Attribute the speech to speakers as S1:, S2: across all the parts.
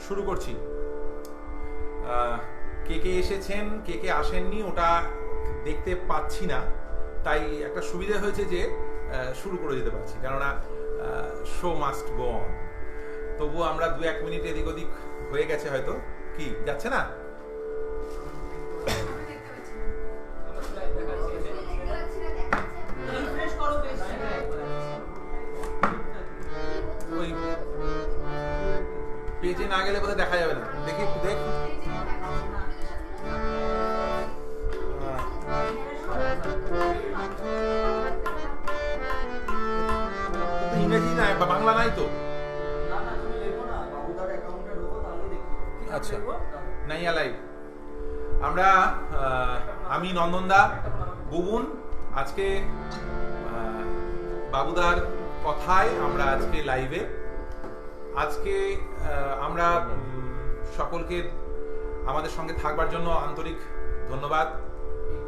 S1: শুরু করছি। কে কে এসেছেন কে কে আসেননি ওটা দেখতে পাচ্ছি না, তাই একটা সুবিধা হয়েছে যে শুরু করে যেতে পারছি, কেননা শো মাস্ট গো অন। তবুও আমরা 2-1 মিনিট এদিক ওদিক হয়ে গেছে, হয়তো কি যাচ্ছে না। ওই পেজে না গেলে বোধহয় দেখা যাবে না, দেখি একটু দেখ। ইংরেজি নাই বা বাংলা নাই তো? আচ্ছা, নাইয়া লাইভ। আমরা আমি নন্দনদা, বুবুন, আজকে বাবুদার কথায় আমরা আজকে লাইভে। আজকে আমরা সকলকে আমাদের সঙ্গে থাকবার জন্য আন্তরিক ধন্যবাদ,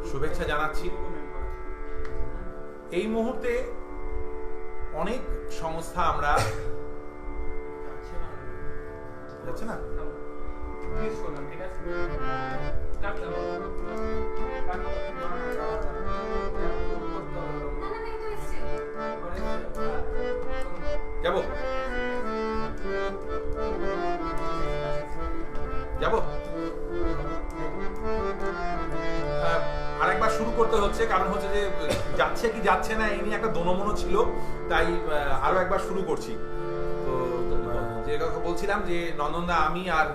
S1: শুভেচ্ছা জানাচ্ছি। এই মুহূর্তে অনেক সংস্থা আমরা যাচ্ছে না, যাবো যাবো আরেকবার শুরু করতে হচ্ছে, কারণ হচ্ছে যে যাচ্ছে কি যাচ্ছে না এই নিয়ে একটা দোনমনো ছিল, তাই আরো একবার শুরু করছি। তো যে কথা বলছিলাম যে নন্দনদা, আমি আর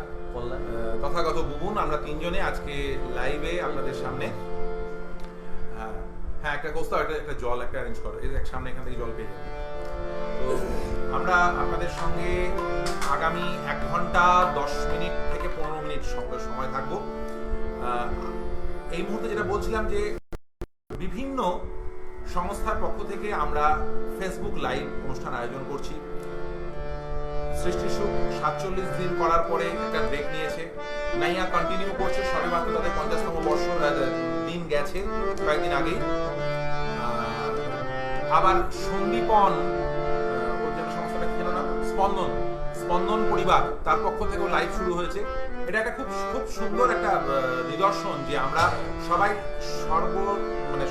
S1: তথাগত বুবুন, আমরা তিনজনে আজকে লাইভে আপনাদের সামনে। হ্যাঁ, একটা কোস্তা, একটা জল একটা অ্যারেঞ্জ করো, এর সামনে এখান থেকে জল পেয়ে যাবে। তো আমরা আপনাদের সঙ্গে আগামী 1 ঘন্টা 10 মিনিট থেকে 15 মিনিট সময় থাকবো। এই মুহূর্তে যেটা বলছিলাম যে বিভিন্ন সংস্থার পক্ষ থেকে আমরা ফেসবুক লাইভ অনুষ্ঠান আয়োজন করছি। সৃষ্টি সুখ 47 দিন করার পরে একটা ব্রেক নিয়েছে, নাইয়া কন্টিনিউ করছে, সবে মাত্র তাদের 50তম বর্ষ দিন গেছে কয়েকদিন আগেই। আবার সন্দীপন, ওর জন্য সংস্থাটা কি জানো না, স্পন্দন পরিবার, তার পক্ষ থেকেও লাইভ শুরু হয়েছে। এটা একটা খুব সুন্দর একটা নিদর্শন যে আমরা সবাই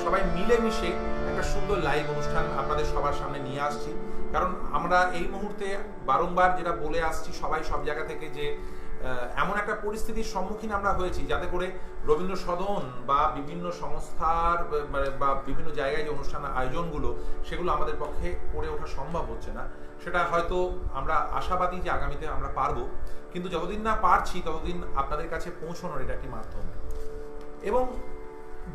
S1: সবাই মিলেমিশে একটা সুন্দর লাইভ অনুষ্ঠান আপনাদের সবার সামনে নিয়ে আসছি। কারণ আমরা এই মুহূর্তে বারংবার যেটা বলে আসছি সবাই সব জায়গা থেকে, যে এমন একটা পরিস্থিতির সম্মুখীন আমরা হয়েছি যাতে করে রবীন্দ্র সদন বা বিভিন্ন সংস্থার বা বিভিন্ন জায়গায় যে অনুষ্ঠান আয়োজনগুলো, সেগুলো আমাদের পক্ষে করে ওঠা সম্ভব হচ্ছে না। সেটা হয়তো আমরা আশাবাদী যে আগামীতে আমরা পারবো, কিন্তু যতদিন না পারছি ততদিন আপনাদের কাছে পৌঁছানোর এটা একটি মাধ্যম। এবং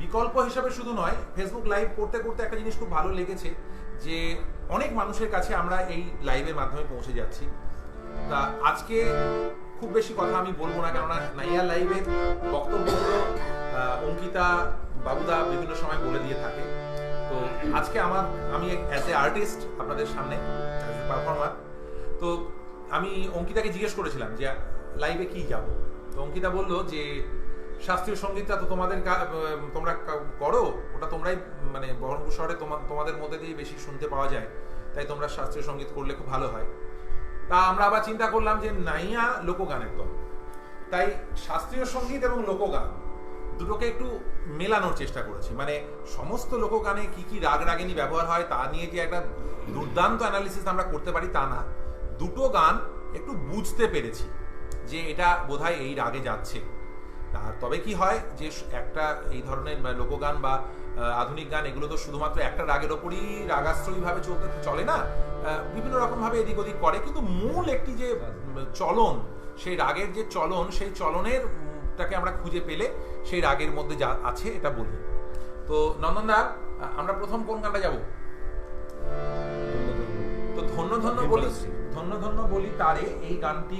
S1: বিকল্প হিসাবে শুধু নয়, ফেসবুক লাইভ করতে করতে একটা জিনিস খুব ভালো লেগেছে যে অনেক মানুষের কাছে আমরা এই লাইভের মাধ্যমে পৌঁছে যাচ্ছি। তা আজকে খুব বেশি কথা আমি বলবো না, কেননা নাইয়া লাইভের বক্তব্যগুলো অঙ্কিতা, বাবুদা বিভিন্ন সময় বলে দিয়ে থাকে। তো আজকে আমি অ্যাজ এ আর্টিস্ট আপনাদের সামনে অ্যাজ এ পারফর্মার, তো আমি অঙ্কিতাকে জিজ্ঞেস করেছিলাম যে লাইভে কি যাবো। তো অঙ্কিতা বললো যে শাস্ত্রীয় সঙ্গীতটা তো তোমরা করো, ওটা তোমরাই বহরমপুর শহরে তোমাদের মধ্যে দিয়ে বেশি শুনতে পাওয়া যায়, তাই তোমরা শাস্ত্রীয় সঙ্গীত করলে খুব ভালো হয়। তা আমরা আবার চিন্তা করলাম যে নাইয়া লোকগানের দল, তাই শাস্ত্রীয় সঙ্গীত এবং লোকগান দুটোকে একটু মেলানোর চেষ্টা করেছি। সমস্ত লোকগানে কি কি রাগ রাগিনী ব্যবহার হয় তা নিয়ে যে একটা দুর্দান্ত অ্যানালিসিস আমরা করতে পারি তা না, দুটো গান একটু বুঝতে পেরেছি যে এটা বোধহয় এই রাগে যাচ্ছে। আর তবে কি হয় যে একটা এই ধরনের লোকগান বা আধুনিক গান, এগুলো তো শুধুমাত্র একটা রাগের ওপরই রাগাশ্রয়ী ভাবে চলে না, বিভিন্ন রকম ভাবে এদিক ওদিক করে, কিন্তু মূল একটি যে চলন, সেই রাগের যে চলন, সেই চলনেরটাকে আমরা খুঁজে পেলে সেই রাগের মধ্যে যা আছে এটা বলি। তো নন্দনদা, আমরা প্রথম কোন গানটা যাব? তো ধন্য ধন্য বলি তারে, এই গানটি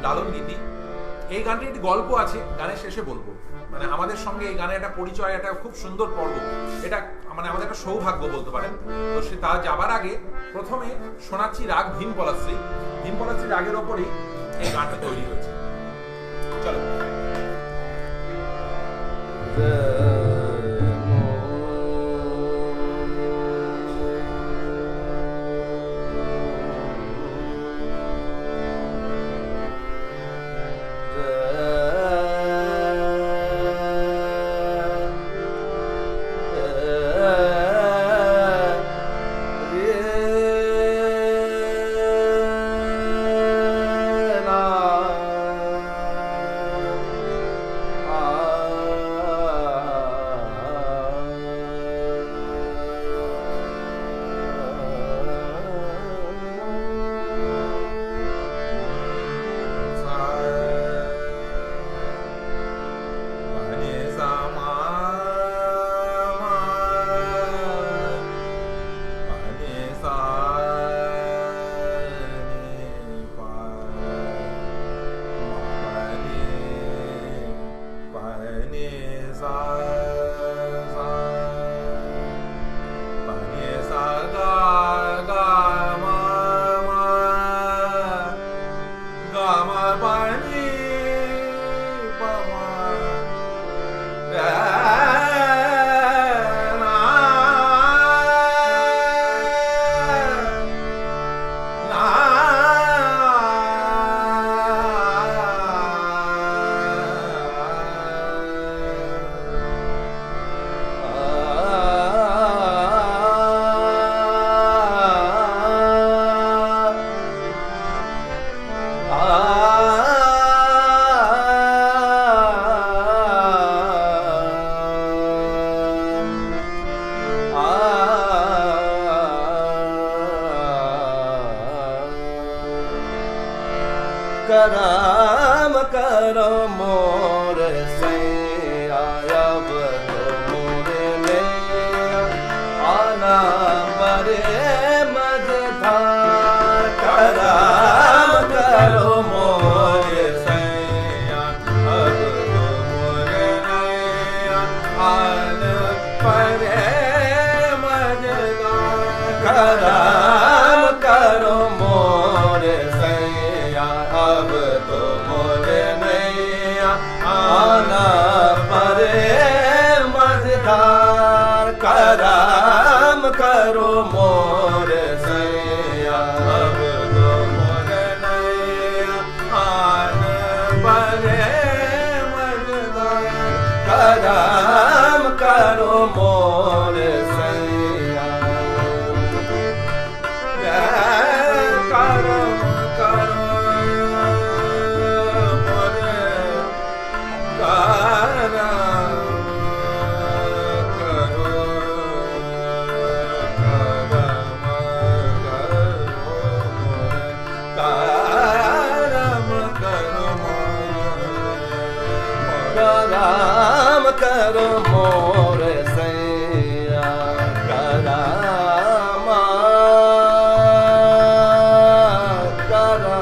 S1: লালন গীতি। এই গানটির একটি গল্প আছে, গানের শেষে বলবো। আমাদের সঙ্গে এই গানের একটা পরিচয়, একটা খুব সুন্দর পর্ব, এটা আমাদের একটা সৌভাগ্য বলতে পারেন। তো সে তা যাবার আগে প্রথমে শোনাচ্ছি রাগ ভীম পলাশ্রী রাগের ওপরেই এই গানটা তৈরি হয়েছে। চলো। sa sa pa ni sa ga ga ma ma ga ma pa ni pa ma ga
S2: करम करो मोर सैया अब तो मोरे में आना बड़े मजेदार करम करो मोर सैया अब तो मोरे में आना बड़े मजेदार करम करो मोर सैया अब तो मोरे नैया आना परे मझधार करम करो मोर सैया अब तो मोरे नैया आना परे मझधार करम करो मोर सैया करम करो करम करो मोर सैया करम करम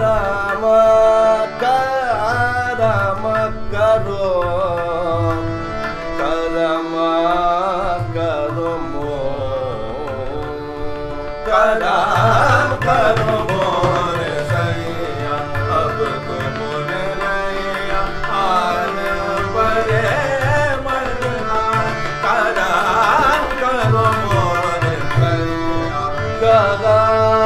S2: करम करम करो करम करो मोर करम करो मोर सैया अब तो मोरे नैया आन परे मझधार करम करो मोर सैया करम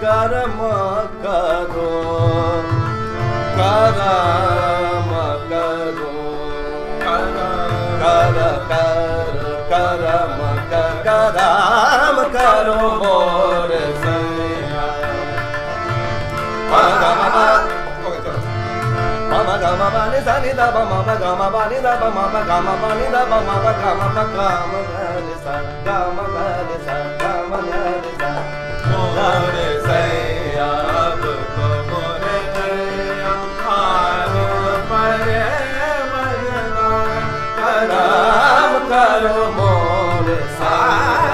S2: करम करो करम करो करम करो कर करम करम करो मोर सैया Mama gama bani sani da ba mama gama bani da ba mama gama bani da ba mama gama ba gama gani sa gama gani sa gama gani sa more saiya ab to more naiya aal pare majna karam karo more saiya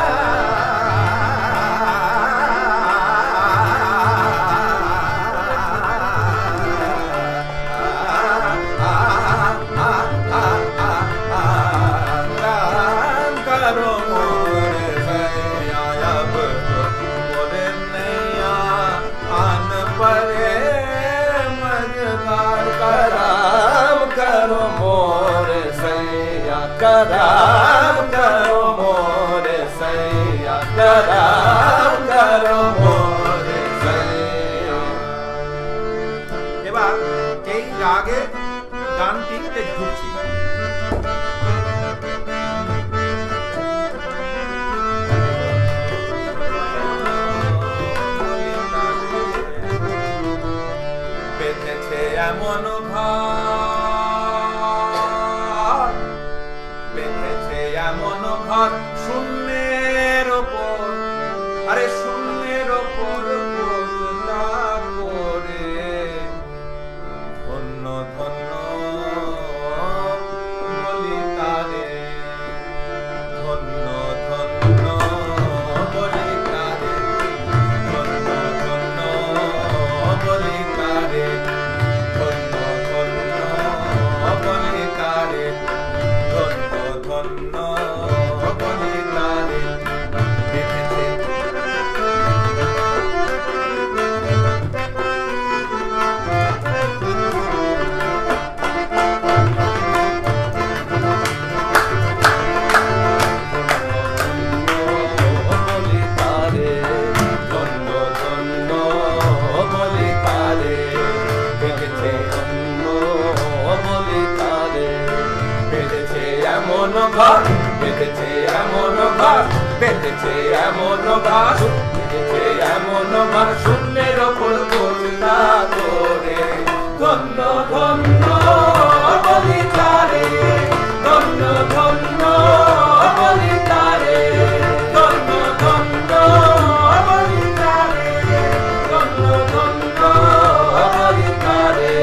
S2: करम करो मोर सैया करम करो मोर सैया
S1: এবার এই রাগে গানটিতে ঢুকছি বেঁধেছে এমন ঘর বেঁধেছে এমন ঘর শূন্যের ওপর আরে শূন্যের ওপর
S2: ঘর বেঁধেছে এমন ঘর বেঁধেছে এমন ঘর বেঁধেছে এমন ঘর শূন্যের ওপর বসনা করে ধন্য ধন্য বলি তারে ধন্য ধন্য বলি তারে ধন্য ধন্য বলি তারে ধন্য ধন্য বলি তারে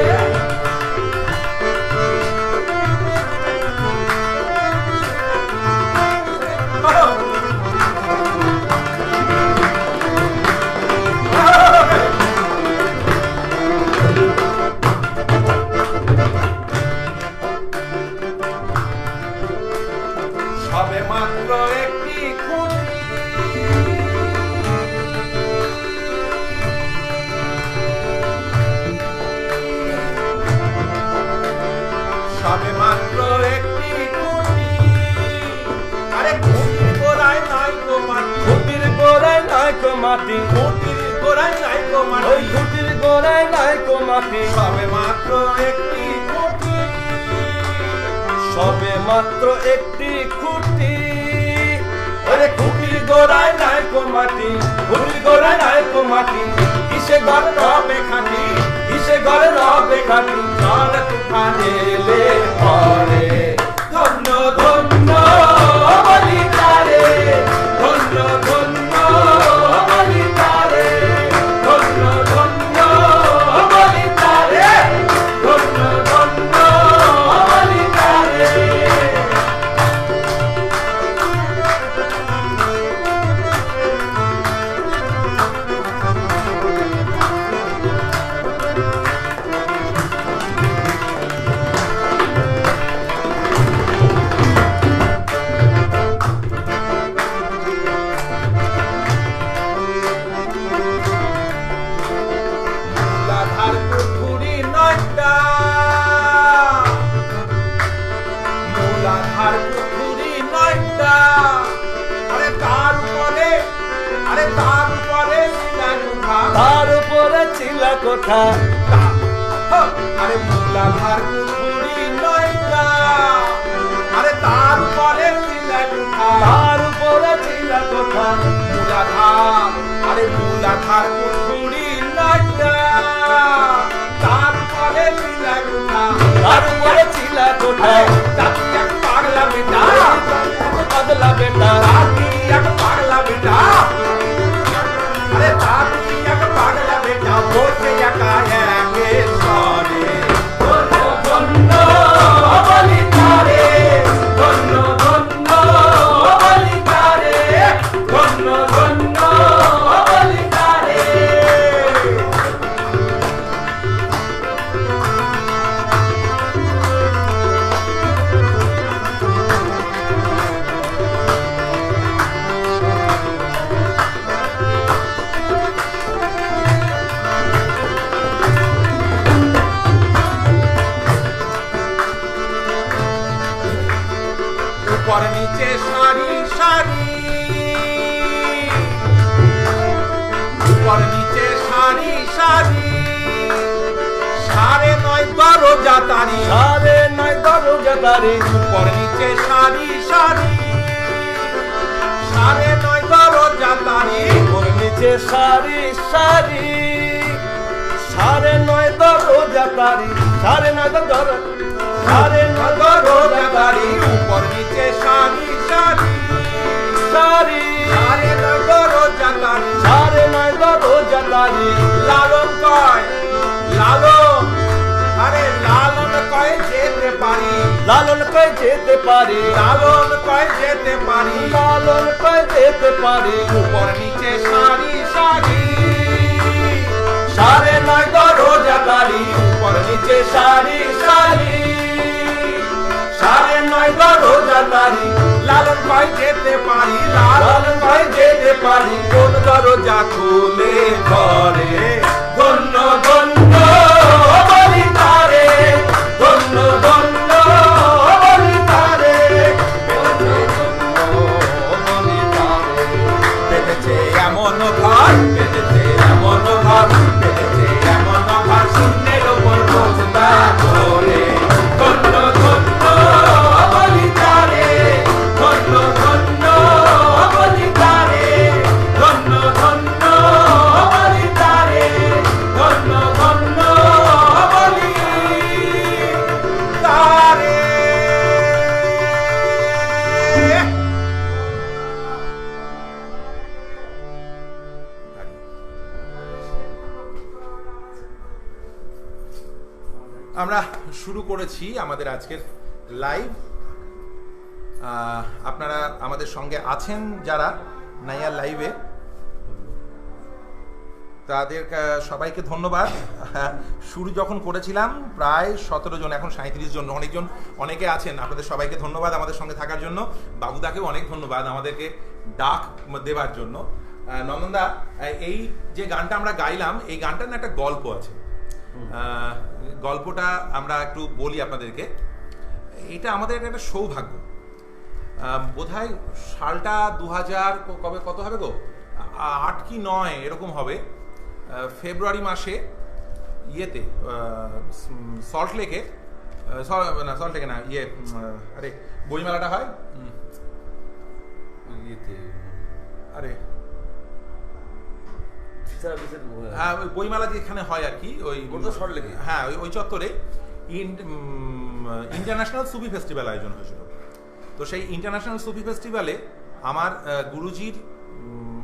S2: সবে মাত্র একটি খুঁটি সবে মাত্র একটি খুঁটি আরে খুঁটির গোড়ায় নাই গো মাটি খুঁটির গোড়ায় নাই গো মাটি খুঁটির গোড়ায় নাই গো মাটি ওই খুঁটির গোড়ায় নাই গো মাটি সবে মাত্র একটি খুঁটি সবে মাত্র একটি খুঁটি আরে খুঁটির গোড়ায় নাই গো মাটি খুঁটির গোড়ায় নাই গো মাটি কিসে ঘর রবে খাটি কিসে ঘর রবে খাটি জল তুফানে এলে পরে ধন্য ধন্য বলি তারে ধন্য ধন্য বলি তারে ধন্য ধন্য বলি তারে ধন্য ধন্য বলি তারে মূলাধার পুকুরি নয়টা মূলাধার পুকুরি নয়টা আরে তার উপরে শিলা কোঠা তার উপরে শিলা কোঠা আরে মূলাধার পুকুরি নয়টা আরে তার উপরে শিলা কোঠা তার উপরে শিলা কোঠা মূলাধার আরে মূলাধার পুকুরি নয়টা তার উপরে শিলা কোঠা তার উপরে শিলা কোঠা তাকি এক পাগলা বেটা পাগলা বেটা তাকি এক পাগলা বেটা আরে তাকি এক পাগলা বেটা বসে একা একে সরে ধন্য ধন্য বলি তারে ধন্য ধন্য বলি তারে ধন্য ধন্য বলি তারে উপর নিচে সারি সারি উপর নিচে সারি সারি সাড়ে নয় দরজা তারি সাড়ে নয় দরজা তারি উপর নিচে সারি সারি সাড়ে নয় দরজা তারি উপর নিচে সারি সারি সাড়ে নয় দরজা তারি সাড়ে নয় দরজা সাড়ে নয় দরজা তারি উপর নিচে সারি সারি সারি সাড়ে নয় দরজা তারি সাড়ে নয় দরজা তারি লালন কয় লালন আরে লালন কয় যেতে পারি লালন কয় যেতে পারি লালন কয় যেতে পারি লালন কয় যেতে পারি উপর নিচে সারি সারি সাড়ে নয় দরজা তারি উপর নিচে সারি সারি সাড়ে নয় দরজা তারি লালন কয় যেতে পারি লালন কয় যেতে পারি কোন দরজা খুলে ঘরে ধন্য ধন্য বলি তারে ধন্য ধন্য বলি তারে বলি তারে বেঁধেছে এমন ঘর বেঁধেছে এমন ঘর বেঁধেছে এমন ঘর শূন্যের ওপর বসনা করে ধন্য ধন্য বলি তারে
S1: আমরা শুরু করেছি আমাদের আজকের লাইভ। আপনারা আমাদের সঙ্গে আছেন যারা নাইয়ার লাইভে, তাদের সবাইকে ধন্যবাদ। শুরু যখন করেছিলাম প্রায় 17 জন, এখন 37 জন, অনেকে আছেন। আপনাদের সবাইকে ধন্যবাদ আমাদের সঙ্গে থাকার জন্য। বাবুদাকেও অনেক ধন্যবাদ আমাদেরকে ডাক দেওয়ার জন্য। নন্দনদা, এই যে গানটা আমরা গাইলাম, এই গানটার না একটা গল্প আছে। গল্পটা আমরা একটু বলি আপনাদেরকে। এটা আমাদের একটা সৌভাগ্য। বোধহয় সালটা 2000 কত হবে গো, 8 কি 9 এরকম হবে। ফেব্রুয়ারি মাসে ইয়েতে সল্ট লেকে না আরে বইমেলাটা হয় ইয়েতে, আরে হ্যাঁ ওই বইমেলা যেখানে হয় আর কি, ওই সল্ট লেকে, হ্যাঁ ওই চত্বরে ইন্টারন্যাশনাল সুফি ফেস্টিভ্যাল আয়োজন হয়েছিল। তো সেই ইন্টারন্যাশনাল সুফি ফেস্টিভ্যালে আমার গুরুজির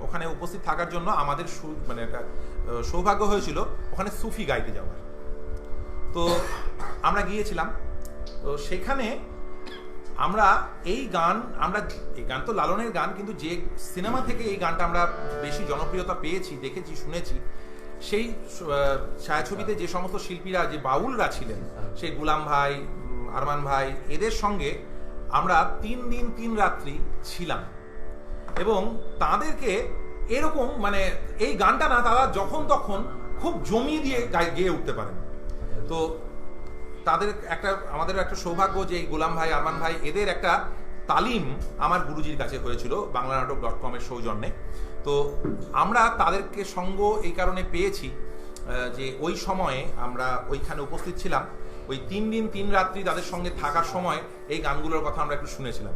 S1: ওখানে উপস্থিত থাকার জন্য আমাদের মানে একটা সৌভাগ্য হয়েছিল ওখানে সুফি গাইতে যাওয়ার। তো আমরা গিয়েছিলাম। তো সেখানে এই গান তো লালনের গান, কিন্তু যে সিনেমা থেকে এই গানটা আমরা বেশি জনপ্রিয়তা পেয়েছি, দেখেছি, শুনেছি, সেই ছায়াছবিতে যে সমস্ত শিল্পীরা, যে বাউলরা ছিলেন, সেই গুলাম ভাই, আরমান ভাই, এদের সঙ্গে আমরা 3 দিন 3 রাত্রি ছিলাম। এবং তাদেরকে এরকম মানে এই গানটা না তারা যখন তখন খুব জমিয়ে দিয়ে গেয়ে উঠতে পারেন। তো আমাদের একটা সৌভাগ্য যে এই গোলাম ভাই, আরমান ভাই, এদের একটা তালিম আমার গুরুজির কাছে হয়েছিল বাংলানাটক.com এর সৌজন্যে। তো আমরা তাদেরকে সঙ্গ এই কারণে পেয়েছি যে ওই সময়ে আমরা ওইখানে উপস্থিত ছিলাম। ওই 3 দিন 3 রাত্রি তাদের সঙ্গে থাকার সময় এই গানগুলোর কথা আমরা একটু শুনেছিলাম।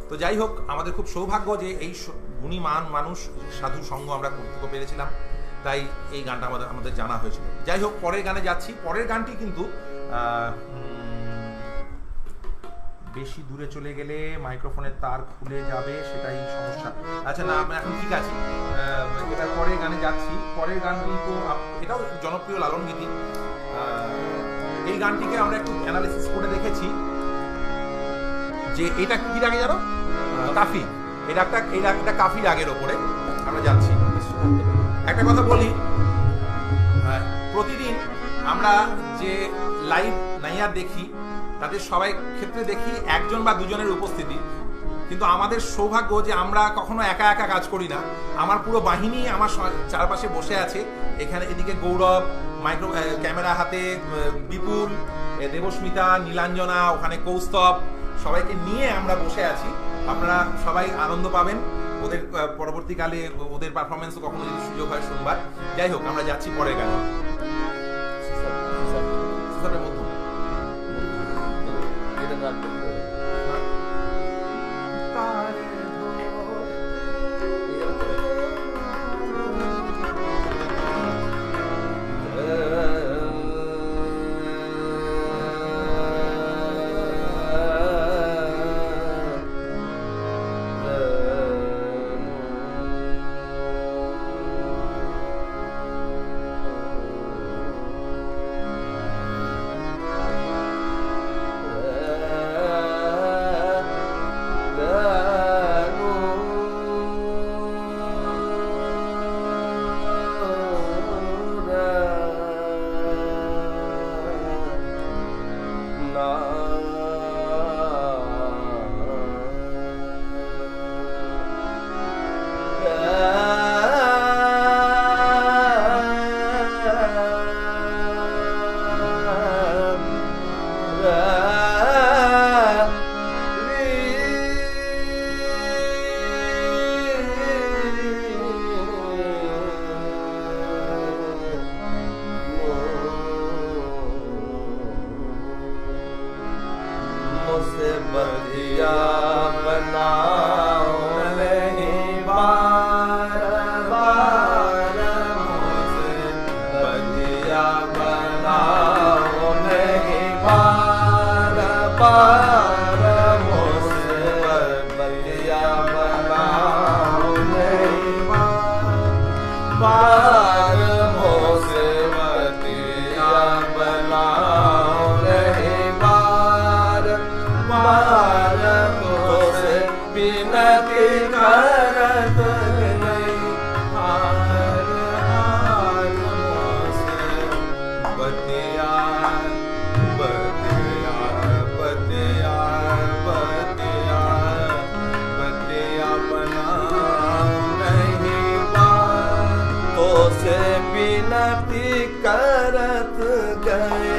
S1: তো যাই হোক, আমাদের খুব সৌভাগ্য যে এই গুণী মানুষ, সাধু সঙ্গ আমরা করতে পেরেছিলাম, তাই এই গানটা আমাদের জানা হয়েছিল। যাই হোক, পরের গানে যাচ্ছি। পরের গানটি কিন্তু বেশি দূরে চলে গেলে মাইক্রোফোনের তার খুলে যাবে, সেটাই সমস্যা। আচ্ছা না, এখন ঠিক আছে। এবার পরের গানে যাচ্ছি। পরের গান কিন্তু এটাও জনপ্রিয় লালন গীতি। এই গানটিকে আমরা একটু অ্যানালিসিস করে দেখেছি যে এটা কি রাগে জানো, কাফি। এটা একটা কাফি রাগের ওপরে আমরা যাচ্ছি। একটা কথা বলি, প্রতিদিন আমরা যে লাইভ নাইয়ার দেখি, তাদের সবাই ক্ষেত্রে দেখি 1জন বা 2জনের উপস্থিতি। কিন্তু আমাদের সৌভাগ্য যে আমরা কখনো একা একা কাজ করি না। আমার পুরো বাহিনী আমার চারপাশে বসে আছে। এদিকে গৌরব ক্যামেরা হাতে, বিপুল, দেবস্মিতা, নীলাঞ্জনা, ওখানে কৌস্তব, সবাইকে নিয়ে আমরা বসে আছি। আপনারা সবাই আনন্দ পাবেন ওদের পরবর্তীকালে, ওদের পারফরমেন্সও কখনো যদি সুযোগ হয় শুনবার। যাই হোক, আমরা যাচ্ছি পরের গানে।
S2: करत गए,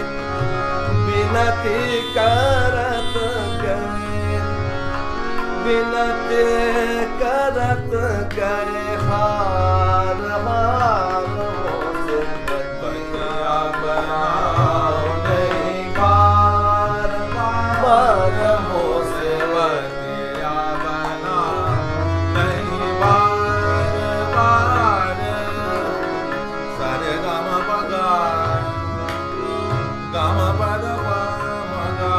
S2: बिनती करत गए, बिनती करत गए, हार हार मोसे बतिया बनाओ नहीं, बार बार मोसे बतिया बनाओ नहीं, बार बार सारे गम पगा गम पद मगा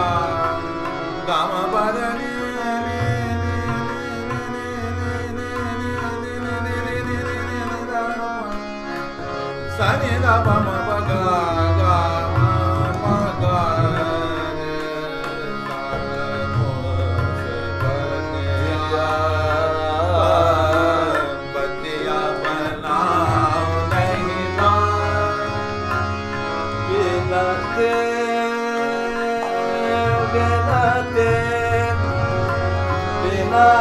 S2: गम पद सनि दा पम पगा गम पगा बतिया बनाओ नहीं, बिनते बिनते बिनते बिनते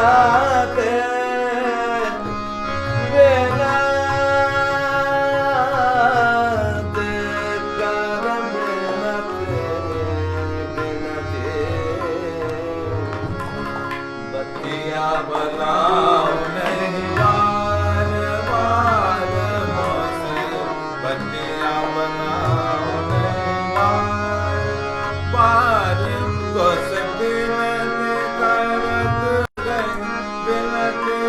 S2: कर बिनते बिनते बतिया बनाओ नहीं, बार बार मोसे बतिया बनाओ नहीं, बार बार कोस बिनती करत गए, बिनती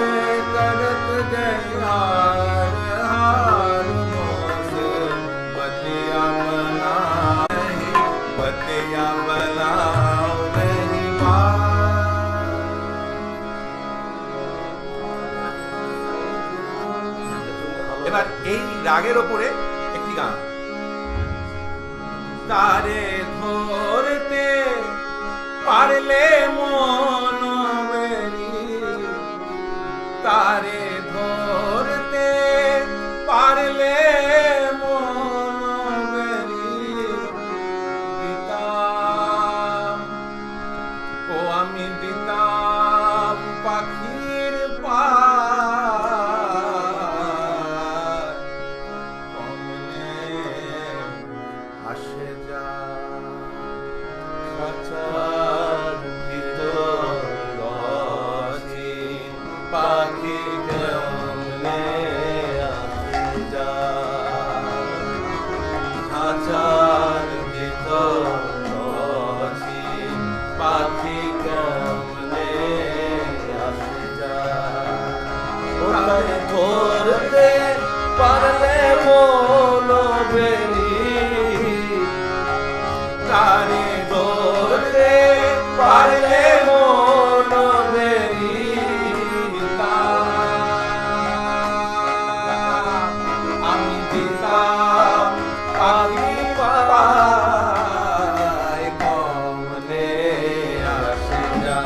S2: करत गए, हार हार मोसे बतिया बनाओ नहीं, बतिया बनाओ नहीं, এবার এই রাগের ওপরে একটি গান। তারে ধরতে পারলে মন বেরি, তারে ধরতে পারলে মন বেরি, দিতাম ও আমি দিতাম পাখির পায়, কমনে আসে যা খাঁচার ভিতর অচিন পাখি কেমনে আসে যা, খাঁচার ভিতর অচিন পাখি কেমনে আসে যা, ওটাকে ধরতে পারলে মন বেরি, তারে ধরতে পারলে মন বেরি, আমি দিতাম পাখি পায়, কমনে আসে যা,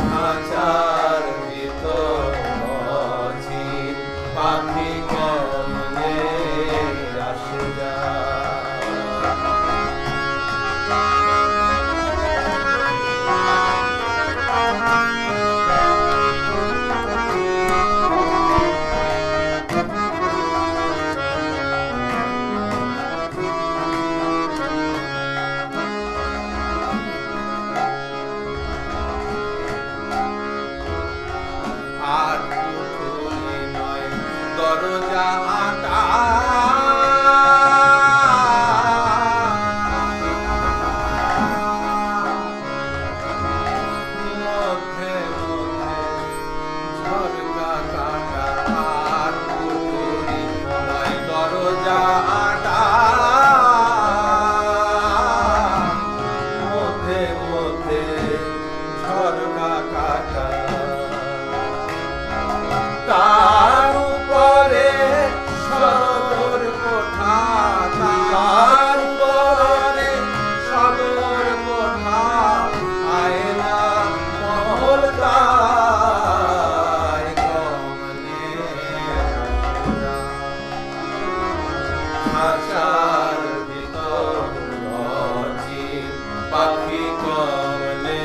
S2: খাঁচার ভিতর অচিন পাখি কেমনে আসে যা। আর পুতুলি নয় দরজা আটা, মধ্যে মধ্যে ঝরকা কাটা, আর পুতুলি নয় দরজা আটা, মধ্যে মধ্যে ঝরকা কাটা, তার উপরে সদর কোঠা, তার উপরে সদর কোঠা, আয়না মহল তাই কমনে খাঁচার ভিতর অচিন পাখি কমনে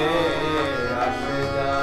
S2: আসে যা।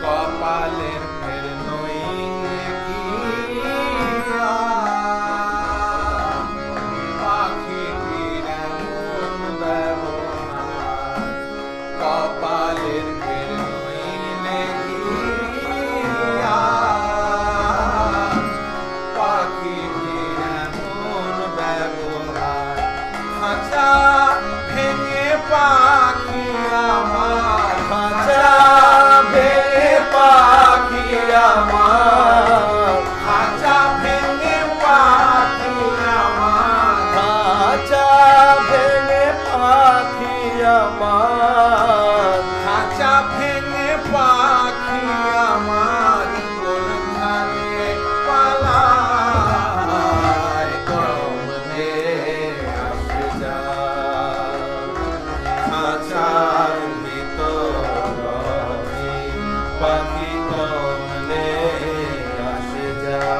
S1: কপালের ফের নইলে গিয়া পাখি কিরণ ব্যবহার কপালের ফের নইলে গিয়া পাখি কিরণ ব্যবহার খাঁচা ভেঙে পাখি আমার
S2: খাঁচা ভেঙে পাখি আমার
S1: খাঁচা ভেঙে পাখি আমার
S2: খাঁচা ভেঙে পাখি আমার
S1: খাঁচা ভেঙে পাখি আমার কোনখানে পালায় কমলে আসে যায় খাঁচার ভিতর পাখি কমলে আসে যায়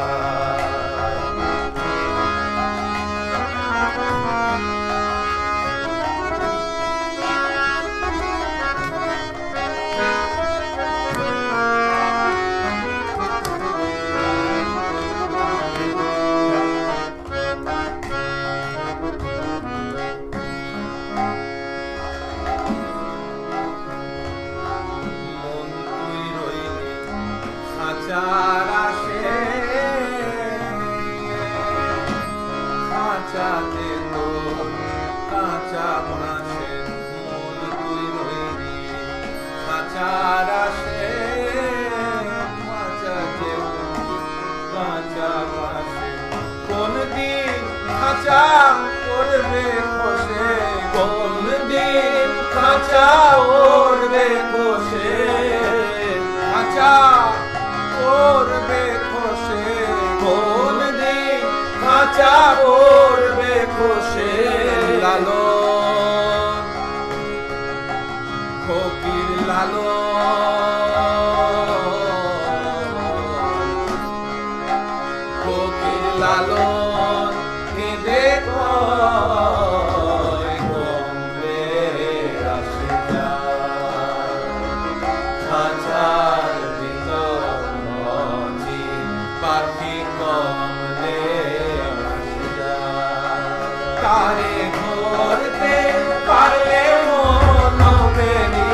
S1: মন তুই রইলি খাঁচার আসে খাঁচাতে তো কাঁচা বাঁশে মন তুই রইলি খাঁচার আসে খাঁচাতে তো কাঁচা বাঁশে কোন দিন খাঁচা করবে খসে কোন দিন খাঁচা ওরবে খসে খাঁচা ওরবে খসে কোন দিন খাঁচা ওরবে খসে লালন ফকির ফকির লালন কেঁদে কয় কমলে আসে যায় খাঁচার ভিতর মজি পাখি কমলে আসে যায় তারে ধরতে পারলে মন বেরি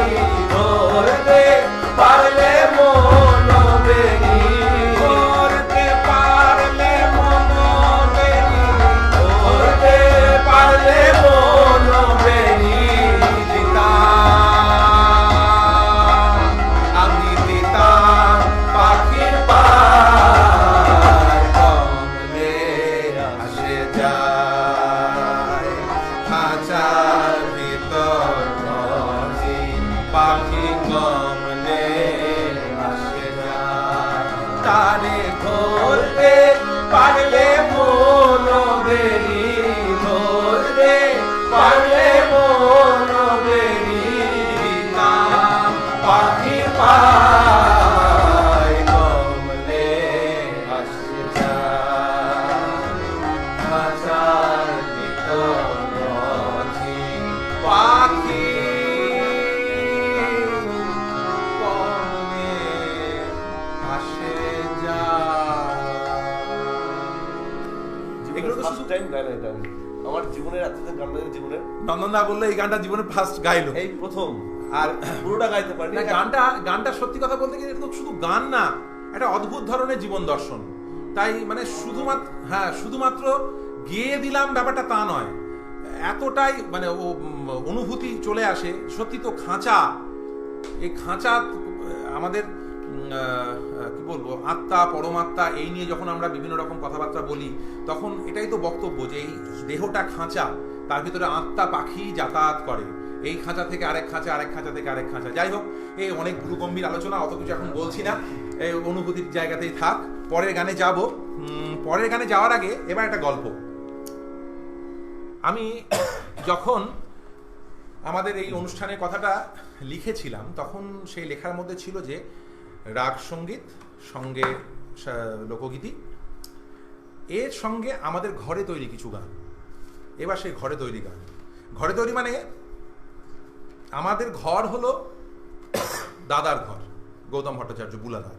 S1: ধরতে পারলে মন বেরি ধরতে পারলে মন বেরি ধরতে পারলে মন বেরি দিতাম আমি দিতাম পাখির পায় কমলে আসে যায় খাঁচার ভিতর মজি পাখি কমলে আসে যায় তারে ধরতে পারলে মন বেরি ধরতে পারলে মন বেরি দিতাম পাখি পায় কমলে আসে যায় খাঁচার ভিতর মজি পাখি কমলে আসে যায় এগুলো তো
S2: ফার্স্ট
S1: শুধু
S2: টাইম গাইলাম এটা আমি আমার জীবনের এতদিন গান জীবনের
S1: নন্দনদা বললে এই গানটা জীবনে ফার্স্ট গাইলো
S2: এই প্রথম
S1: আর
S2: পুরোটা গাইতে পারিনি
S1: না, গানটা সত্যি কথা বলতে গেলে এটা তো শুধু গান না, একটা অদ্ভুত ধরনের জীবন দর্শন। তাই মানে শুধুমাত্র গেয়ে দিলাম ব্যাপারটা তা নয়, এতটাই মানে ও অনুভূতি চলে আসে। সত্যি তো খাঁচা, এই খাঁচা আমাদের কি বলবো আত্মা পরমাত্মা এই নিয়ে যখন আমরা বিভিন্ন রকম কথাবার্তা বলি তখন এটাই তো বক্তব্য যে এই দেহটা খাঁচা, তার ভিতরে আত্মা পাখি যাতায়াত করে, এই খাঁচা থেকে আরেক খাঁচা, আরেক খাঁচা থেকে আরেক খাঁচা। যাই হোক, এই অনেক গুরুগম্ভীর আলোচনা, অত কিছু এখন বলছি না, এই অনুভূতির জায়গাতেই থাক। পরের গানে যাব। পরের গানে যাওয়ার আগে এবার একটা গল্প। আমি যখন আমাদের এই অনুষ্ঠানের কথাটা লিখেছিলাম তখন সেই লেখার মধ্যে ছিল যে রাগ সঙ্গীত সঙ্গে লোকগীতি, এর সঙ্গে আমাদের ঘরে তৈরি কিছু গান। এবার সেই ঘরে তৈরি গান, ঘরে তৈরি মানে আমাদের ঘর হলো দাদার ঘর, গৌতম ভট্টাচার্য বুলাদা।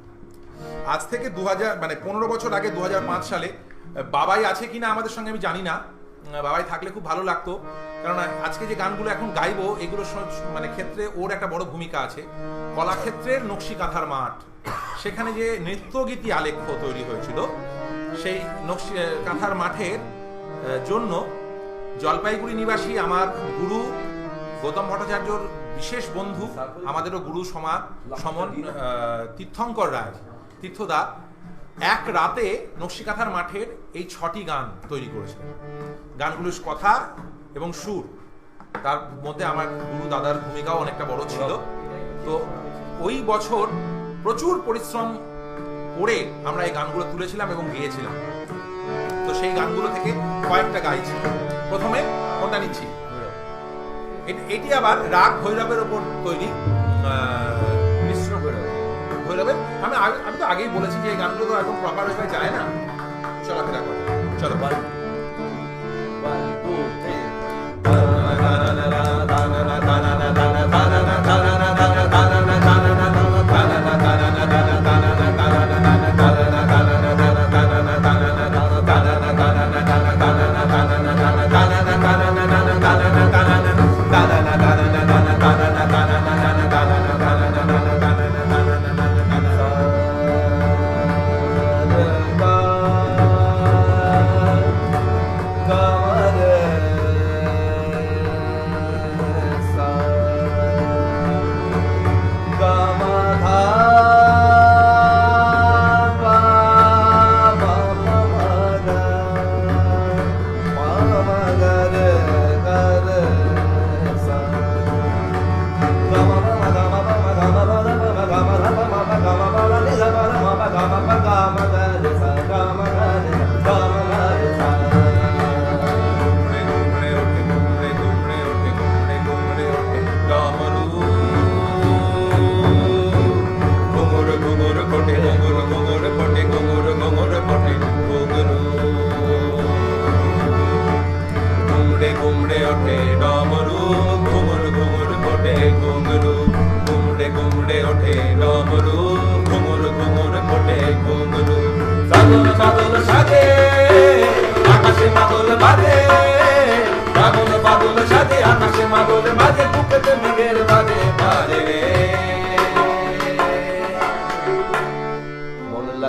S1: আজ থেকে 2000 মানে 15 বছর আগে 2005 সালে বাবাই আছে কিনা আমাদের সঙ্গে আমি জানি না, বাবাই থাকলে খুব ভালো লাগতো, কারণ আজকে যে গানগুলো এখন গাইবো এগুলো মানে ক্ষেত্রে ওর একটা বড় ভূমিকা আছে। কলাক্ষেত্রের নকশি কাঁথার মাঠ, সেখানে যে নৃত্যগীতি আলেখ্য তৈরি হয়েছিল, সেই নকশি কাঁথার মাঠের জন্য জলপাইগুড়ি নিবাসী আমার গুরু গৌতম ভট্টাচার্যর বিশেষ বন্ধু, আমাদেরও গুরু সমন তীর্থঙ্কর রায়, তীর্থদা এক রাতে নকশিকাঁথার মাঠের এই 6টি গান তৈরি করেছিলেন। গানগুলোর কথা এবং সুর, তার মধ্যে আমার গুরু দাদার ভূমিকাও অনেকটা বড় ছিল। তো ওই বছর প্রচুর পরিশ্রম করে আমরা এই গানগুলো তুলেছিলাম এবং গেয়েছিলাম। তো সেই গানগুলো থেকে কয়েকটা গাইছি। প্রথমে কোনটা নিচ্ছি, এটি আবার রাগ ভৈরবের ওপর তৈরি,
S2: মিশ্র
S1: ভৈরবের। আমি তো আগেই বলেছি যে এই গানগুলো তো এখন প্রপার হয়ে যায় না, চলাফেরা করে। চলো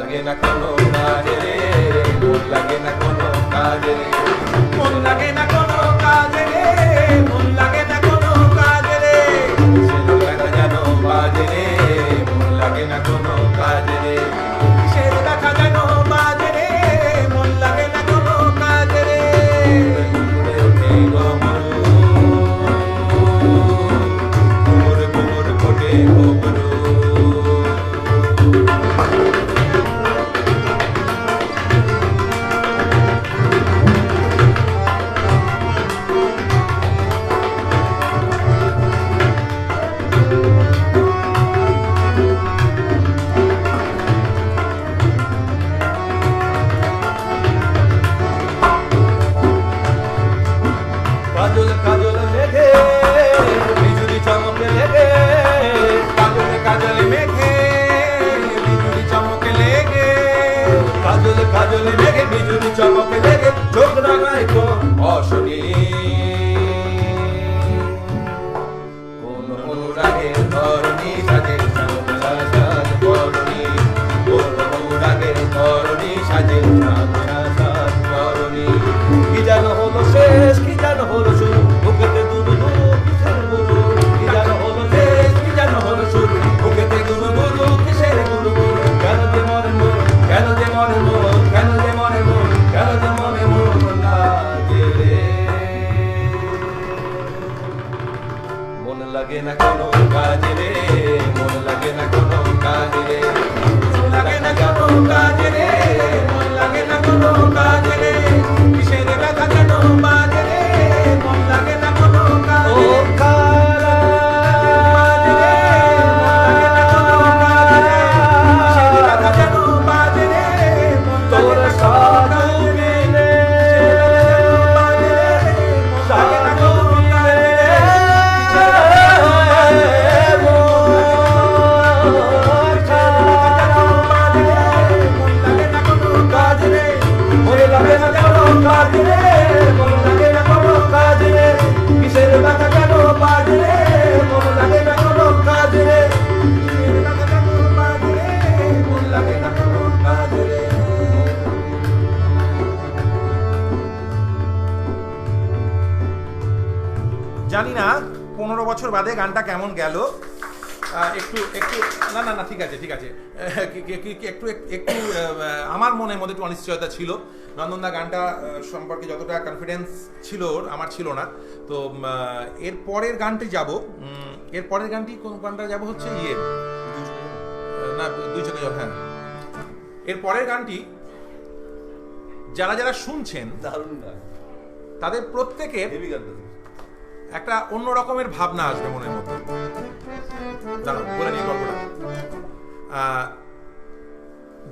S2: লাগে না কোনো কাজে রে, মন লাগে না কোনো কাজে রে, মন লাগে না কোনো কাজে রে, মন লাগে না কোনো কাজে রে, সেলো দেখা যেন বাজে রে, মন লাগে না কোনো কাজে রে, সেলো দেখা যেন বাজে রে, মন লাগে না কোনো কাজে রে, ঘুরে ওঠে গমরু, ঘুমুর ঘুমুর ফোটে গমরু। কাজল কাজল মেঘে বিজুলি চমকে লেগে, কাজল কাজল মেঘে বিজুলি চমকে লেগে, কাজল কাজল মেঘে বিজুলি চমকে লেগে, চোখ রাঙায় কোন অশনি, কোন অনুরাগের ধরণী সাজে সাজ করণী, কোন অনুরাগের ধরণী সাজে সাজ করণী। কি যেন হলো শেষ, কি যেন হলো শুরু, বুকেতে দুরু দুরু কিসের গুরু, কি যেন হলো শেষ, কি যেন হলো শুরু, বুকেতে গুরু গুরু কিসের গুরু, কেন যে মনে মন, কেন যে মনে মন, কেন যে মনে মন, কেন যে মনে মন লাগে রে, মন লাগে না কোনো কাজে রে, মন লাগে না কোনো কাজে রে, মন লাগে না কোনো কাজে রে, মন লাগে না কোনো কাজে রে, কিসের ব্যথা যেন বাজে রে, মন লাগে না কোনো কাজে রে, ও কারা বাজে রে, মন লাগে না কোনো কাজে রে, কিসের ব্যথা যেন বাজে রে, মন লাগে না কোনো কাজে রে, কিসের ব্যথা যেন বাজে রে, মন লাগে না কোনো কাজে রে, কিসের ব্যথা যেন
S1: জানি না 15 বছর বাদে গানটা কেমন গেল। একটু একটু না না না ঠিক আছে ঠিক আছে একটু একটু আমার মনের মধ্যে একটু অনিশ্চয়তা ছিল। নন্দনদা গানটা সম্পর্কে যতটা কনফিডেন্স ছিল ওর, আমার ছিল না। তো এর পরের গানটি যাব, এর পরের গানটি কোন গানটা যাব হচ্ছে না দুই চোখে জল। হ্যাঁ, এর পরের গানটি যারা যারা শুনছেন
S2: দারুণ গান,
S1: তাদের প্রত্যেকের
S2: হেভি গান।
S1: একটা অন্য রকমের ভাবনা আসবে মনের মধ্যে। দাঁড়াও বলে নিই গল্পটা।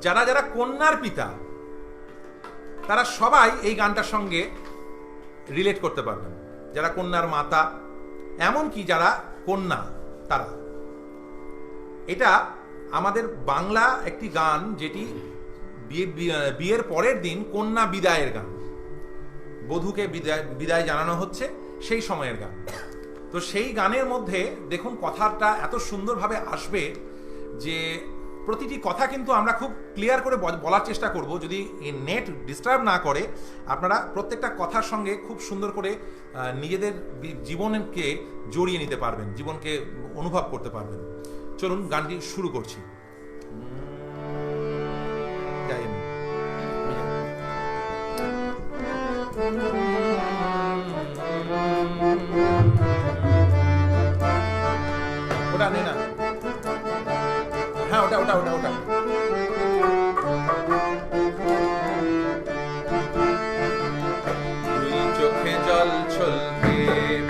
S1: যারা যারা কন্যার পিতা তারা সবাই এই গানটার সঙ্গে রিলেট করতে পারবেন। যারা কন্যার মাতা, এমনকি যারা কন্যা তারা। এটা আমাদের বাংলা একটি গান যেটি বিয়ের পরের দিন কন্যা বিদায়ের গান, বধূকে বিদায় জানানো হচ্ছে সেই সময়ের গান। তো সেই গানের মধ্যে দেখুন কথাটা এত সুন্দরভাবে আসবে যে প্রতিটি কথা কিন্তু আমরা খুব ক্লিয়ার করে বলার চেষ্টা করব। যদি নেট ডিস্টার্ব না করে আপনারা প্রত্যেকটা কথার সঙ্গে খুব সুন্দর করে নিজেদের জীবনকে জড়িয়ে নিতে পারবেন, জীবনকে অনুভব করতে পারবেন। চলুন গানটি শুরু করছি। ওটা নে না, হ্যাঁ ওটা ওটা ওটা ওটা দুই চোখে জল ছলকে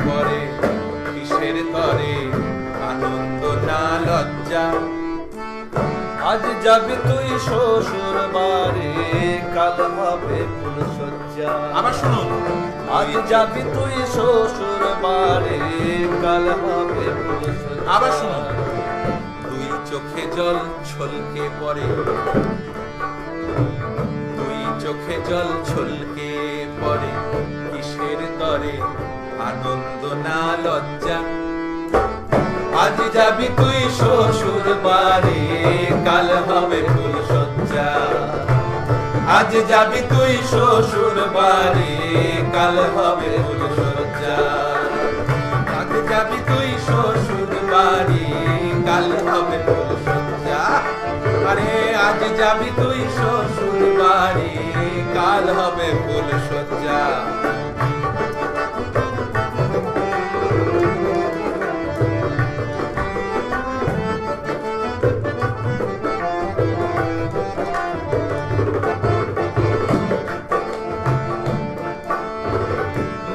S1: পড়ে কিসের তরে, আনন্দ না লজ্জা।
S2: আজ যাবি তুই শ্বশুর বাড়ি, কাল হবে ফুল সজ্জা।
S1: আবার শুনুন,
S2: আজ যাবি তুই শ্বশুর বাড়ি, কাল হবে ফুল সজ্জা।
S1: আবার শুনুন, দুই চোখে জল ছলকে পড়ে, দুই চোখে জল ছলকে পড়ে কিসের তরে, আনন্দ না লজ্জা। আজ যাবি তুই শ্বশুর বাড়ি, কাল হবে ফুল সজ্জা। আজ যাবি তুই শ্বশুর বাড়ি, কাল হবে ফুল সজ্জা। আজ যাবি তুই শ্বশুর বাড়ি, কাল হবে ফুল সজ্জা। আরে আজ যাবি তুই শ্বশুর বাড়ি, কাল হবে ফুল সজ্জা।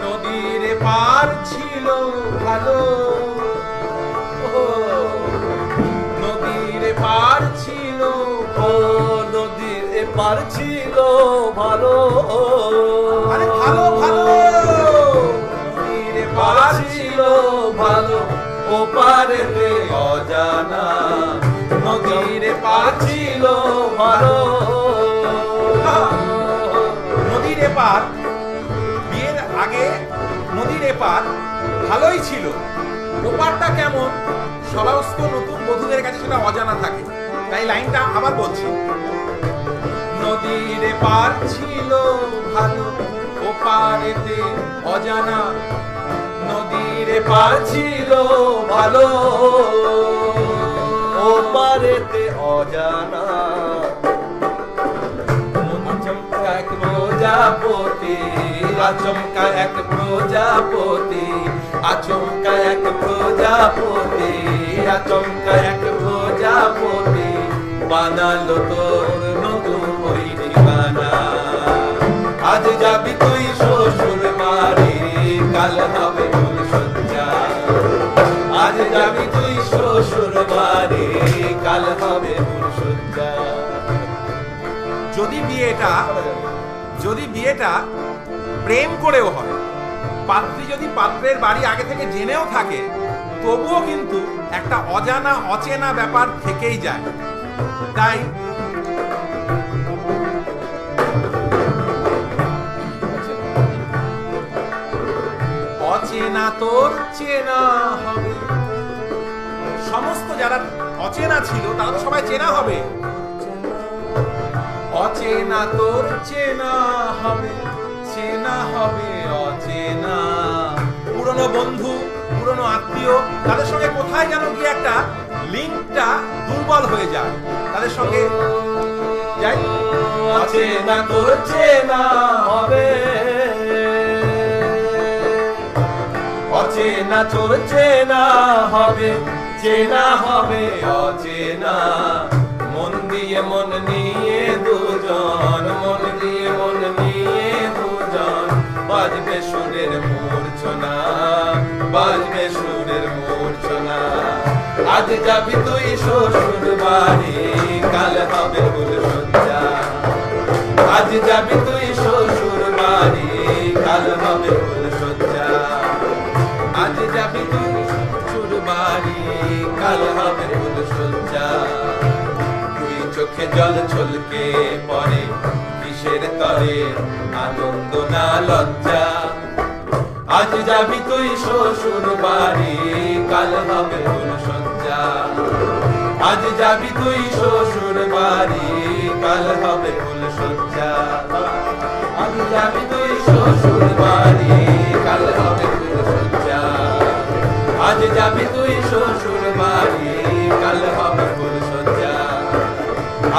S1: নদীর পার ছিল ভালো, নদীর পার ছিল,
S2: ও নদীর এপার ছিল ভালো,
S1: আরে ভালো ভালো, নদীর পার ছিল ভালো,
S2: ও পারেতে অজানা।
S1: নদীর পার ছিল
S2: ভালো,
S1: নদীর এপার, বিয়ের আগে নদীর এপার ভালোই ছিল, ওপারটা কেমন সমস্ত নতুন বধূদের কাছে সেটা অজানা থাকে। তাই লাইনটা আবার বলছি, নদীর পার ছিল ভালো, ওপারেতে অজানা। নদীর পার ছিল ভালো,
S2: ও পারেতে অজানা।
S1: আচমকা এক প্রজাপতি, আচমকা এক প্রজাপতি, আচমকা এক প্রজাপতি, আচমকা এক প্রজাপতি, বানালো তোর নতুন ওই ঠিকানা। আজ যাবি তুই শ্বশুর বাড়ি, কাল হবে ফুল সজ্জা। আজ যাবি তুই শ্বশুর বাড়ি, কাল হবে ফুল সজ্জা। যদি বিয়েটা প্রেম করেও হয়, পাত্রী যদি পাত্রের বাড়ি আগে থেকে জেনেও থাকে, তবুও কিন্তু একটা অজানা অচেনা ব্যাপার থেকেই যায়। তাই অচেনা তোর চেনা হবে। সমস্ত যারা অচেনা ছিল তারা তো সবাই চেনা হবে। অচেনা তোর চেনা হবে, চেনা হবে অচেনা। পুরনো বন্ধু, পুরনো আত্মীয়, তাদের সঙ্গে কোথায় যেন গিয়ে একটা লিঙ্কটা দুর্বল হয়ে যায়, তাদের সঙ্গে যাই
S2: অচেনা করছে না হবে, অচেনা চলছে না হবে, চেনা হবে অচেনা। মন দিয়ে মন নিয়ে দুজন, মন দিয়ে মন নিয়ে দুজন, বাজবে সুরের মূর্ছনা, বাজবে সুরের মূর্ছনা। আজ যাবি তুই শ্বশুর বাড়ি, কাল হবে ফুল সজ্জা। আজ যাবি তুই শ্বশুর বাড়ি, কাল হবে ফুল সজ্জা। আজ যাবি তুই শ্বশুর বাড়ি, কাল হবে ফুল সজ্জা। তুই চোখে জল ছলকে পড়ে, কিসের তরে আনন্দ না লজ্জা। আজ যাবি তুই শ্বশুর বাড়ি, কাল হবে ফুল সজ্জা। আজ যাবি তুই শ্বশুর বাড়ি, কাল হবে ফুল সজ্জা। আজ যাবি তুই শ্বশুর বাড়ি, কাল হবে ফুল সজ্জা। আজ যাবি তুই শ্বশুর বাড়ি, কাল হবে ফুল সজ্জা।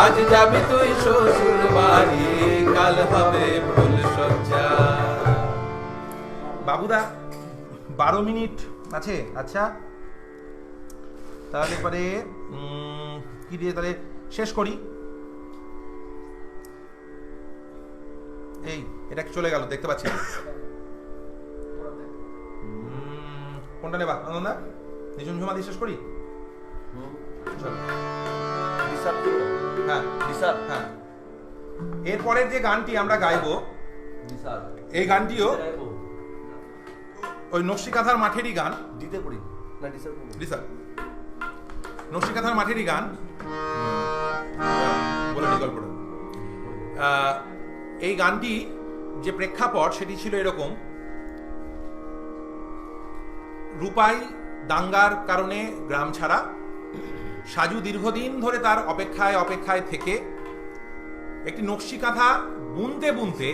S2: আজ যাবি তুই শ্বশুর বাড়ি, কাল হবে ফুল সজ্জা।
S1: বাবুদা 12 মিনিট আছে, আচ্ছা তাহলে পরে কি দিয়ে তাহলে শেষ করি। এই এটা চলে গেল দেখতে পাচ্ছি না। কোনটা নেবা আনন্দা? নিঝুম ঝুমা দিয়ে শেষ করি। চলো। হ্যাঁ হ্যাঁ, এরপরের যে গানটি আমরা গাইবো, এই গানটিও ওই নকশিকাঁথার মাঠেরই গান।
S2: দিতে পড়ি না ডিসার,
S1: নকশিকাঁথার মাঠেরই গান বলে নি গল্পটা। এই গানটি যে প্রেক্ষাপট সেটি ছিল এরকম: রূপাই দাঙ্গার কারণে গ্রাম ছাড়া, সাজু দীর্ঘদিন ধরে তার অপেক্ষায় অপেক্ষায় থেকে একটি নকশিকাঁথা বুনতে বুনতে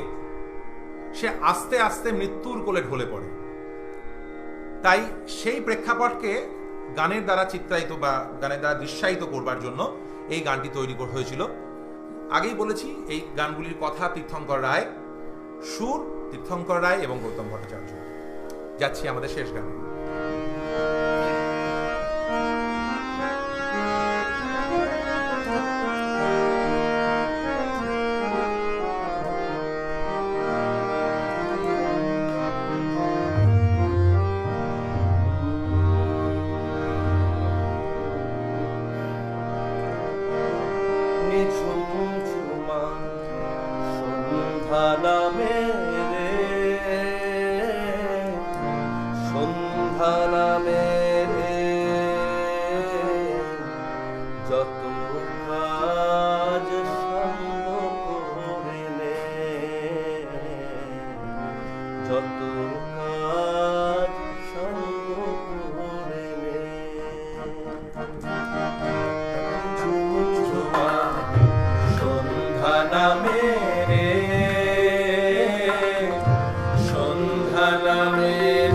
S1: সে আস্তে আস্তে মৃত্যুর কোলে ঢলে পড়ে। তাই সেই প্রেক্ষাপটকে গানের দ্বারা চিত্রায়িত বা গানের দ্বারা দৃশ্যায়িত করবার জন্য এই গানটি তৈরি হয়েছিল। আগেই বলেছি এই গানগুলির কথা তীর্থঙ্কর রায়, সুর তীর্থঙ্কর রায় এবং গৌতম ভট্টাচার্য। যাচ্ছি আমাদের শেষ গানে।
S2: সন্ধ্যা নামে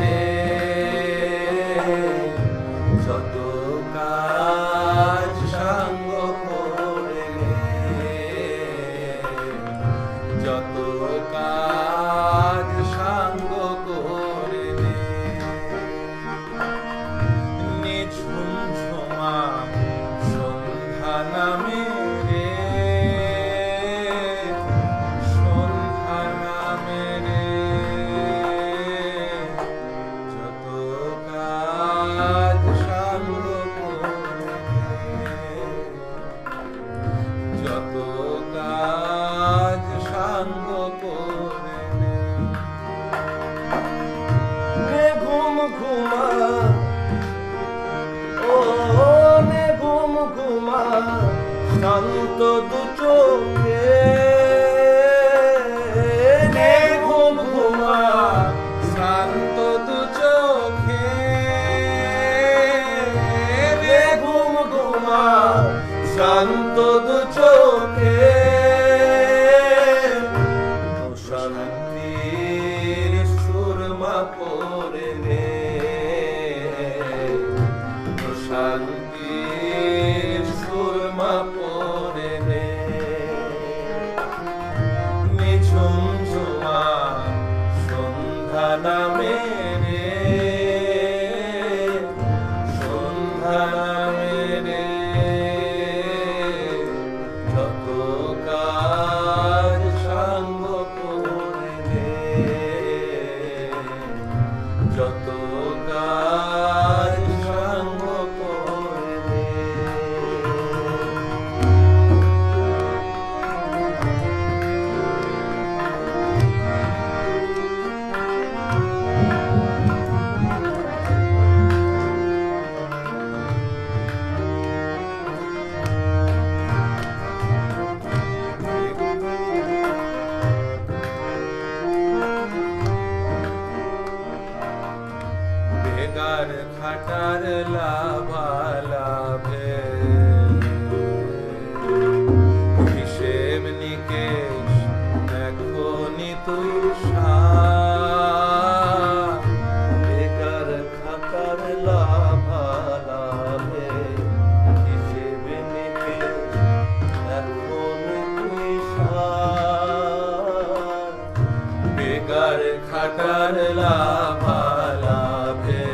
S2: রে
S1: বেকার খাটার লাভালাভে হিসেব নিকেশ এখনই তুই
S2: বেকার খাটার লাভালাভে হিসেব নিকেশ এখন তুই
S1: বেকার খাটার লাভালাভে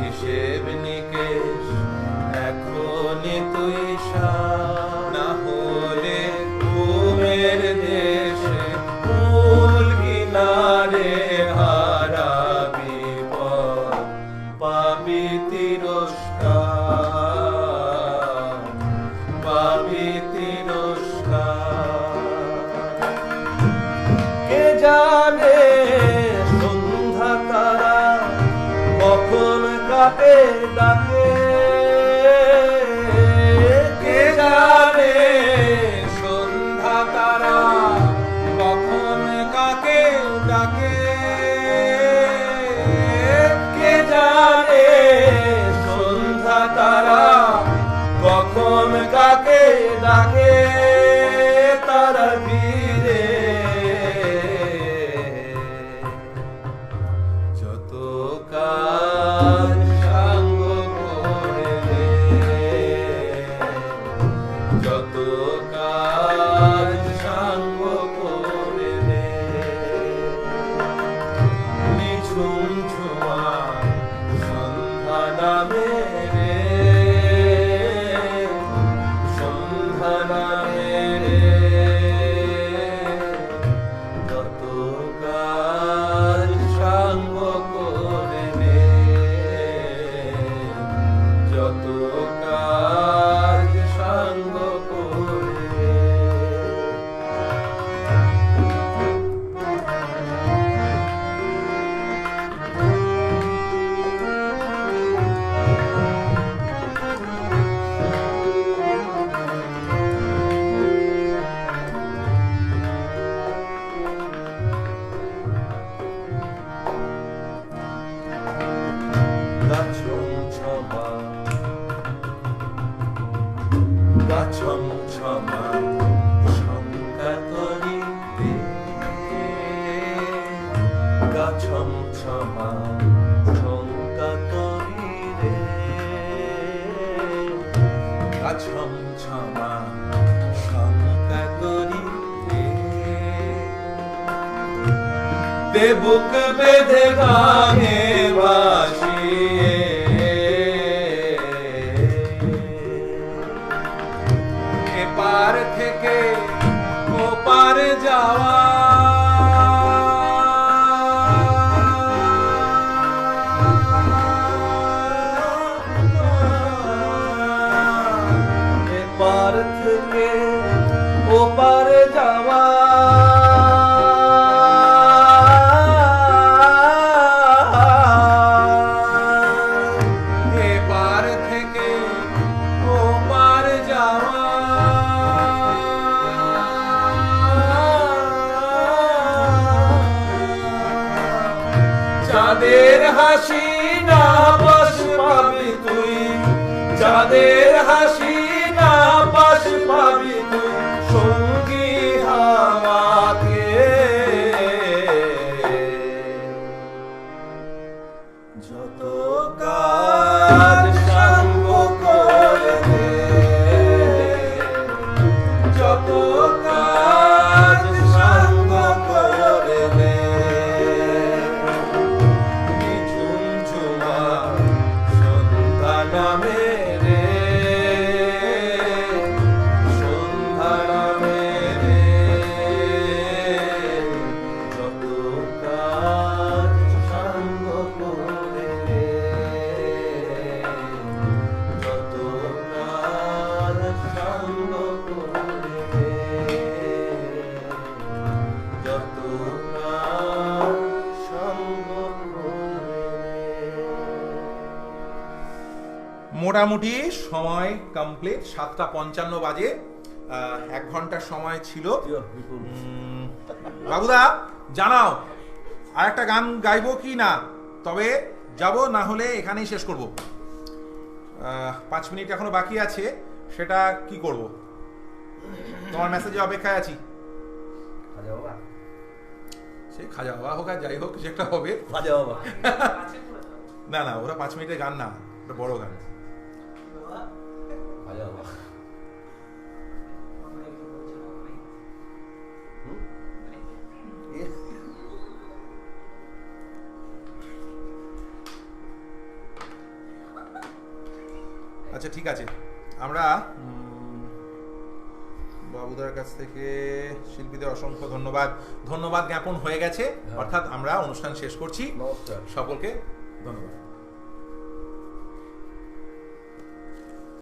S1: হিসেব নিকেশ এখনই তুই না হলে ঘুমের দেশে ফুল কিনারে হারাবি পথ পাবি তিরস্কার পাবি তিরস্কার
S2: কে জানে সন্ধ্যা তারা কখন কাকে ডাকে
S1: কে জানে সন্ধ্যা তারা কখন কাকে ডাকে
S2: কে জানে সন্ধ্যা তারা কখন কাকে ডাকে তারা ভিড়ে
S1: যত কাজ সাঙ্গ করে যত কাজ সাঙ্গ করে নিঝুম ঝুমা সন্ধ্যা নামে রে সন্ধ্যা নামে রে যত কাজ সাঙ্গ করে যত কাজ সাঙ্গ করে
S2: গাছম ছমা শঙ্কা করি গাছম ছমা শঙ্কা করি রে
S1: গাছম ছমা শঙ্কা করি
S2: দেবুক বেঁধে গানে বাসিয়ে
S1: এপার থেকে ওপার যাওয়া
S2: এপার থেকে ওপার যাওয়া
S1: এপার থেকে ওপার যাওয়া
S2: যাদের হাসি না পাশ পাবি তুই যাদের হাসি না পাশ পাবি তুই সঙ্গী হাওয়াকে যত কাজ সঙ্গ করে যত কাজ সঙ্গ করে ঝুমঝুমা সন্ধ্যা নামে রে সন্ধ্যা নামে রে যত কাজ সঙ্গ করে যত কাজ সঙ্গ করে যত কাজ সঙ্গ করে
S1: মোটামুটি সময় কমপ্লিট 7:55 বাজে 1 ঘন্টার সময় ছিল বাবুদা জানাও আর একটা গান গাইবো কি না তবে যাব, না হলে এখানেই শেষ করব। 5 মিনিট এখনো বাকি আছে, সেটা কি করব? তোমার মেসেজে অপেক্ষায় আছি।
S2: খাজা বাবা,
S1: সে খাজা বাবা হোক আর যাই হোক, সেটা হবে।
S2: খাজা বাবা,
S1: না না, ওরা 5 মিনিটের গান না, ওটা বড় গান।
S2: খাজা বাবা।
S1: আচ্ছা ঠিক আছে, আমরা বাবুদার কাছ থেকে শিল্পীদের অসংখ্য ধন্যবাদ জ্ঞাপন হয়ে গেছে, অর্থাৎ আমরা অনুষ্ঠান শেষ করছি।
S2: নমস্কার।
S1: সকলকে ধন্যবাদ।